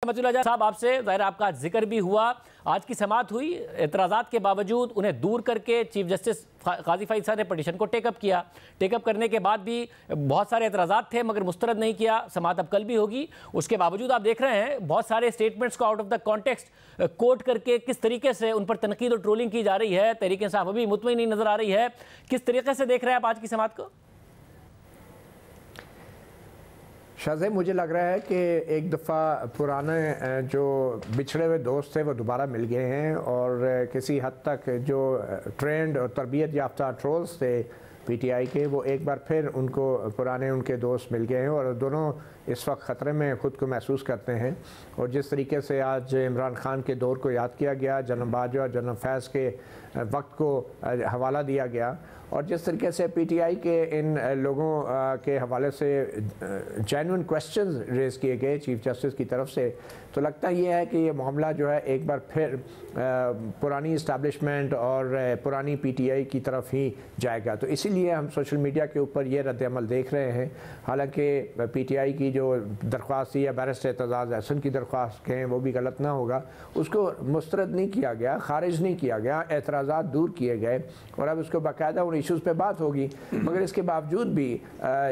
मसूल साहब, आपसे ज़ाहिर आपका जिक्र भी हुआ, आज की समाअत हुई, एतराज़ात के बावजूद उन्हें दूर करके चीफ जस्टिस काजी फ़ाइज़ साहब ने पटिशन को टेकअप किया। टेकअप करने के बाद भी बहुत सारे एतराज़ात थे मगर मुस्तरद नहीं किया। समाअत अब कल भी होगी, उसके बावजूद आप देख रहे हैं बहुत सारे स्टेटमेंट्स को out of the context quote करके किस तरीके से उन पर तनकीद और ट्रोलिंग की जा रही है। तहरीक इंसाफ अभी मुतमईन नहीं नजर आ रही है। किस तरीके से देख रहे हैं आप आज की समाअत को? शाहज़ेब, मुझे लग रहा है कि एक दफ़ा पुराने जो बिछड़े हुए दोस्त थे वो दोबारा मिल गए हैं और किसी हद तक जो ट्रेंड और तरबियत याफ्ता ट्रोल्स थे पीटीआई के, वो एक बार फिर उनको पुराने उनके दोस्त मिल गए हैं और दोनों इस वक्त ख़तरे में ख़ुद को महसूस करते हैं। और जिस तरीके से आज इमरान खान के दौर को याद किया गया, जनरल बाजवा और जनरल फैज़ के वक्त को हवाला दिया गया और जिस तरीके से पीटीआई के इन लोगों के हवाले से जेन्युइन क्वेश्चंस रेज़ किए गए चीफ जस्टिस की तरफ से, तो लगता ये है कि ये मामला जो है एक बार फिर पुरानी इस्टेब्लिशमेंट और पुरानी पीटीआई की तरफ ही जाएगा। तो इसीलिए हम सोशल मीडिया के ऊपर ये रद्द-ए-अमल देख रहे हैं। हालांकि पीटीआई की जो दरख्वास्त थी या बैरिस्टर एतजाज़ अहसन की दरख्वास्त कहें वो भी गलत ना होगा, उसको मुस्तरद नहीं किया गया, खारिज नहीं किया गया, एतराज़ात दूर किए गए और अब उसको बाकायदा उन इशूज़ पे बात होगी। मगर इसके बावजूद भी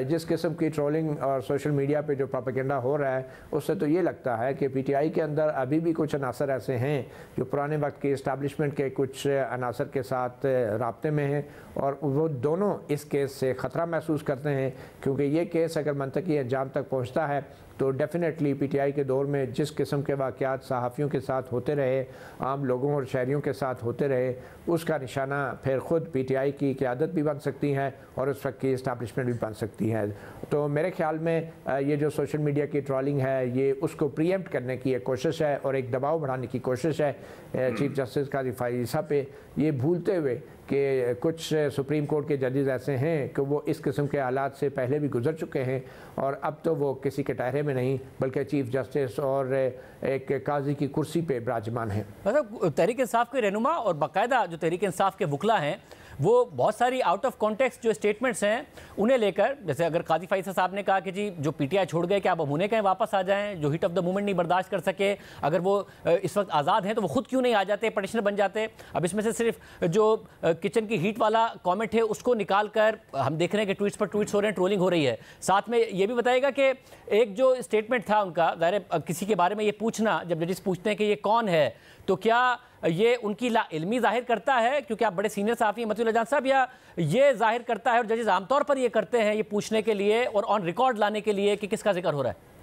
जिस किस्म की ट्रोलिंग और सोशल मीडिया पे जो प्रोपेगेंडा हो रहा है, उससे तो ये लगता है कि पीटीआई के अंदर अभी भी कुछ अनासर ऐसे हैं जो पुराने वक्त के इस्टेब्लिशमेंट के कुछ अनासर के साथ राब्ते में हैं और वो दोनों इस केस से ख़तरा महसूस करते हैं, क्योंकि ये केस अगर मंतकी अंजाम तक पहुँचता है तो डेफिनेटली पीटीआई के दौर में जिस किस्म के वाक़यात सहाफ़ियों के साथ होते रहे, आम लोगों और शहरियों के साथ होते रहे, उसका निशाना फिर ख़ुद पीटीआई की क़यादत भी बन सकती है और उस वक्त की इस्टेब्लिशमेंट भी बन सकती है। तो मेरे ख़्याल में ये जो सोशल मीडिया की ट्रोलिंग है ये उसको प्रीएम्प्ट करने की एक कोशिश है और एक दबाव बढ़ाने की कोशिश है चीफ जस्टिस काजी फ़ाइज़ साहब पे, ये भूलते हुए कि कुछ सुप्रीम कोर्ट के जजेस ऐसे हैं कि वो इस किस्म के हालात से पहले भी गुजर चुके हैं और अब तो वो किसी के टायरे में नहीं बल्कि चीफ जस्टिस और एक काजी की कुर्सी पे विराजमान है। मतलब तहरीक इंसाफ के रहनुमा और बाकायदा जो तहरीक इंसाफ के वकला हैं वो बहुत सारी आउट ऑफ कॉन्टेक्स्ट जो स्टेटमेंट्स हैं उन्हें लेकर, जैसे अगर काजी फ़ाइज़ साहब ने कहा कि जी जो पीटीआई छोड़ गए क्या अब उन्हें कहें वापस आ जाएं, जो हीट ऑफ द मूवमेंट नहीं बर्दाश्त कर सके, अगर वो इस वक्त आज़ाद हैं तो वो खुद क्यों नहीं आ जाते, पटिशनर बन जाते। अब इसमें से सिर्फ जो किचन की हीट वाला कॉमेंट है उसको निकाल कर हम देख रहे हैं कि ट्वीट्स पर ट्वीट्स हो रहे हैं, ट्रोलिंग हो रही है। साथ में ये भी बताएगा कि एक जो स्टेटमेंट था उनका, ज़ाहिर किसी के बारे में ये पूछना, जब जजेस पूछते हैं कि ये कौन है, तो क्या ये उनकी लाइल्मी जाहिर करता है क्योंकि आप बड़े सीनियर सहाफ़ी हैं मसूल साहब, या ये जाहिर करता है और जजेस आमतौर पर ये करते हैं ये पूछने के लिए और ऑन रिकॉर्ड लाने के लिए कि किसका जिक्र हो रहा है?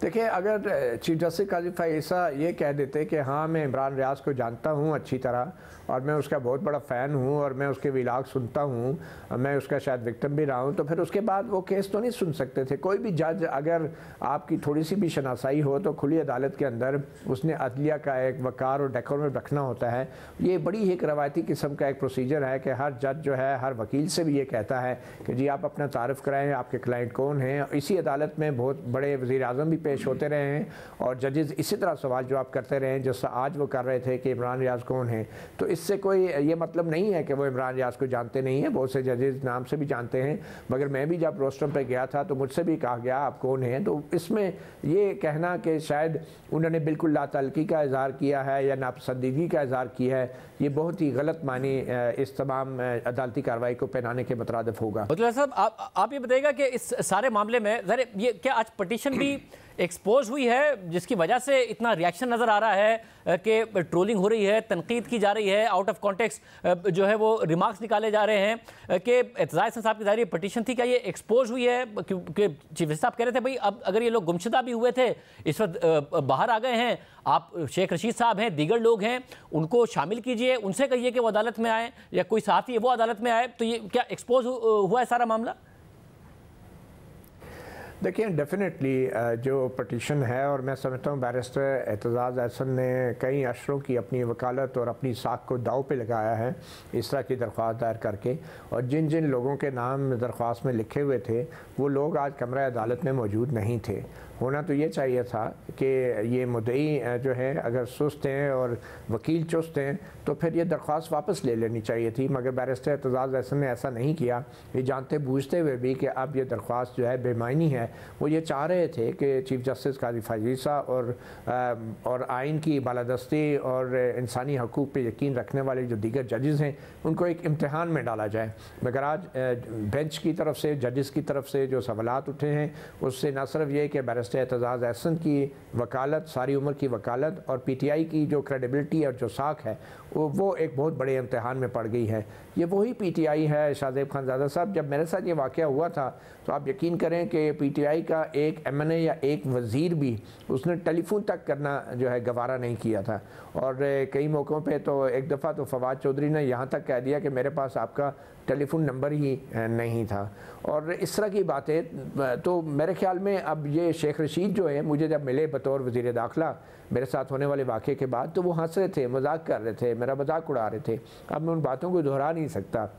देखिए, अगर चीफ जस्टिस काजी फ़ाइज़ ये कह देते कि हाँ मैं इमरान रियाज को जानता हूँ अच्छी तरह और मैं उसका बहुत बड़ा फ़ैन हूँ और मैं उसके व्लॉग सुनता हूँ, मैं उसका शायद विक्टिम भी रहा हूँ, तो फिर उसके बाद वो केस तो नहीं सुन सकते थे। कोई भी जज अगर आपकी थोड़ी सी भी शनासाई हो तो खुली अदालत के अंदर उसने अदलिया का एक वक़ार और डेकोरम रखना होता है। ये बड़ी ही एक रवायती किस्म का एक प्रोसीजर है कि हर जज जो है हर वकील से भी ये कहता है कि जी आप अपना तारुफ़ कराएँ, आपके क्लाइंट कौन हैं। इसी अदालत में बहुत बड़े वज़ीर-ए-आज़म भी पेश होते रहे हैं और जजेस इसी तरह सवाल जवाब करते रहे हैं जैसा आज वो कर रहे थे कि इमरान रियाज कौन है। तो इससे कोई ये मतलब नहीं है कि वो इमरान रियाज को जानते नहीं हैं, बहुत से जजेस नाम से भी जानते हैं। मगर मैं भी जब रोस्टम पे गया था तो मुझसे भी कहा गया आप कौन हैं, तो इसमें ये कहना कि शायद उन्होंने बिल्कुल लातल्की का इज़हार किया है या नापसंदीदगी का इज़हार किया है, ये बहुत ही गलत मानी इस तमाम अदालती कार्रवाई को पहनाने के मुतरादिफ होगा। मतलब साहब आप ये बताइएगा कि इस सारे मामले में ज़रा ये क्या आज पटिशन भी एक्सपोज हुई है जिसकी वजह से इतना रिएक्शन नज़र आ रहा है कि ट्रोलिंग हो रही है, तनकीद की जा रही है, आउट ऑफ कॉन्टेक्स्ट जो है वो रिमार्क्स निकाले जा रहे हैं कि एतजाज़ साहब की ज़ाहिर पटिशन थी, क्या ये एक्सपोज हुई है? क्योंकि चीफ साहब कह रहे थे भाई अब अगर ये लोग गुमशुदा भी हुए थे इस वक्त बाहर आ गए हैं, आप शेख रशीद साहब हैं, दीगर लोग हैं, उनको शामिल कीजिए, उनसे कहिए कि वो अदालत में आए या कोई सहाफ़ी है वो अदालत में आए, तो ये क्या एक्सपोज हुआ है सारा मामला? देखिए, डेफिनेटली जो पटिशन है और मैं समझता हूँ बैरिस्टर एतजाज़ अहसन ने कई अशरों की अपनी वकालत और अपनी साख को दाव पे लगाया है इस तरह की दरख्वास्त दायर करके, और जिन जिन लोगों के नाम दरख्वास्त में लिखे हुए थे वो लोग आज कमरा अदालत में मौजूद नहीं थे होना तो ये चाहिए था कि ये मुद्दई जो है अगर सुस्त हैं और वकील चुस्त हैं तो फिर ये दरख्वास्त वापस ले लेनी चाहिए थी, मगर बैरिस्टर एतजाज़ अहसन ने ऐसा नहीं किया। ये जानते बूझते हुए भी कि अब ये दरख्वास्त जो है बेमायनी है, वो ये चाह रहे थे कि चीफ़ जस्टिस काजी फैज़ ईसा और आइन की बालादस्ती और इंसानी हकूक़ पे यकीन रखने वाले जो दीगर जजेज़ हैं उनको एक इम्तहान में डाला जाए। मगर आज बेंच की तरफ से, जजेस की तरफ से जो सवालात उठे हैं उससे न सिर्फ ये कि बैरिस्टर एतजाज़ अहसन की वकालत, सारी उम्र की वकालत और PTI की जो क्रेडिबिलिटी और जो साख है वो एक बहुत बड़े इम्तहान में पड़ गई है। ये वही PTI है शाहज़ेब खानज़ादा साहब, जब मेरे साथ ये वाक़या हुआ था तो आप यकीन करें कि PTI का एक MNA या एक वज़ीर भी उसने टेलीफोन तक करना जो है गवारा नहीं किया था। और कई मौक़ों पे तो एक दफ़ा तो फवाद चौधरी ने यहाँ तक कह दिया कि मेरे पास आपका टेलीफोन नंबर ही नहीं था। और इस तरह की बातें तो मेरे ख्याल में अब ये शेख रशीद जो है मुझे जब मिले बतौर वज़ीर दाखिला मेरे साथ होने वाले वाक़े के बाद तो वो हंस रहे थे, मजाक कर रहे थे, मेरा मजाक उड़ा रहे थे। अब मैं उन बातों को दोहरा नहीं सकता,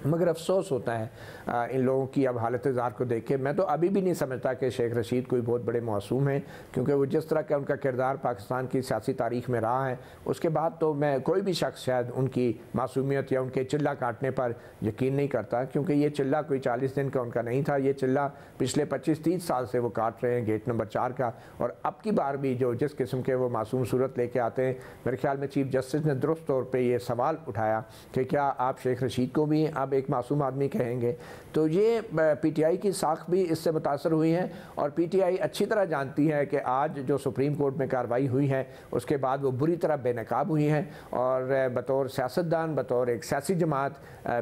मगर अफसोस होता है इन लोगों की अब हालत ज़ार को देख के। मैं तो अभी भी नहीं समझता कि शेख रशीद कोई बहुत बड़े मासूम हैं, क्योंकि वो जिस तरह का उनका किरदार पाकिस्तान की सियासी तारीख में रहा है उसके बाद तो मैं कोई भी शख्स शायद उनकी मासूमियत या उनके चिल्ला काटने पर यकीन नहीं करता, क्योंकि ये चिल्ला कोई 40 दिन का उनका नहीं था। ये चिल्ला पिछले 25-30 साल से वो काट रहे हैं गेट नंबर 4 का। और अब की बार भी जो जिस किस्म के वो मासूम सूरत लेके आते हैं, मेरे ख्याल में चीफ जस्टिस ने दुरुस्त तौर पर यह सवाल उठाया कि क्या आप शेख रशीद को भी अब एक मासूम आदमी कहेंगे। तो ये PTI की साख भी इससे मुतासर हुई है और PTI अच्छी तरह जानती है कि आज जो सुप्रीम कोर्ट में कार्रवाई हुई है उसके बाद वो बुरी तरह बेनकाब हुई है। और बतौर सियासतदान, बतौर एक सियासी जमात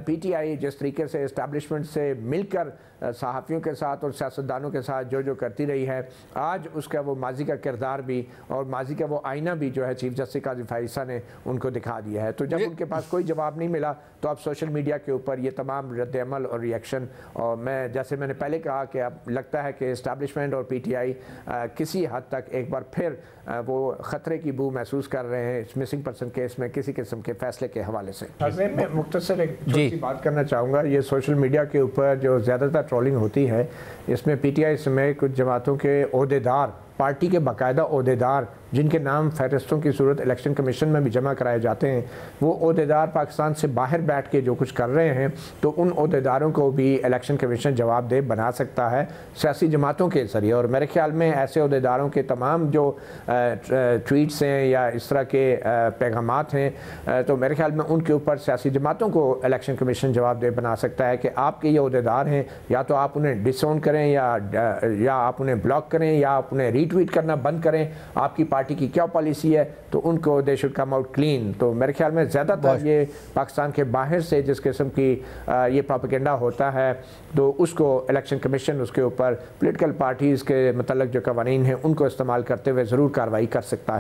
PTI जिस तरीके से इस्टेब्लिशमेंट से मिलकर सहाफ़ियों के साथ और सियासतदानों के साथ जो करती रही है, आज उसका वो माजी का किरदार भी और माजी का वो आईना भी जो है चीफ जस्टिस काजी फैज़ ईसा ने उनको दिखा दिया है। तो जब उनके पास कोई जवाब नहीं मिला तो अब सोशल मीडिया के ऊपर ये तमाम रद्द-ए-अमल और रिएक्शन, और मैं जैसे मैंने पहले कहा कि अब लगता है कि इस्टेब्लिशमेंट और PTI किसी हद तक एक बार फिर वो ख़तरे की बू महसूस कर रहे हैं इस मिसिंग पर्सन केस में किसी किस्म के फैसले के हवाले से। मैं मुख्तसर एक छोटी सी बात करना चाहूँगा। ये सोशल मीडिया के ऊपर जो ज़्यादातर ट्रोलिंग होती है इसमें PTI समेत कुछ जमातों के ओहदेदार, पार्टी के बाकायदा ओहदेदार जिनके नाम फहरिस्तों की सूरत इलेक्शन कमीशन में भी जमा कराए जाते हैं, वो ओहदेदार पाकिस्तान से बाहर बैठ के जो कुछ कर रहे हैं, तो उन ओहदेदारों को भी इलेक्शन कमीशन जवाबदेह बना सकता है सियासी जमातों के ज़रिए। और मेरे ख्याल में ऐसे ओहदेदारों के तमाम जो ट्वीट्स हैं या इस तरह के पैगामात हैं, तो मेरे ख्याल में उनके ऊपर सियासी जमातों को इलेक्शन कमीशन जवाबदेह बना सकता है कि आपके ये ओहदेदार हैं, या तो आप उन्हें डिसऑन करें या आप उन्हें ब्लॉक करें या आप उन्हें रीट्वीट करना बंद करें, आपकी पार्टी की क्या पॉलिसी है, तो उनको they should come out clean. तो मेरे ख्याल में ज़्यादातर ये पाकिस्तान के बाहर से जिस किस्म की ये प्रोपेगेंडा होता है तो उसको इलेक्शन कमीशन उसके ऊपर पॉलिटिकल पार्टीज़ के मतलब जो कवानीन हैं उनको इस्तेमाल करते हुए ज़रूर कार्रवाई कर सकता है।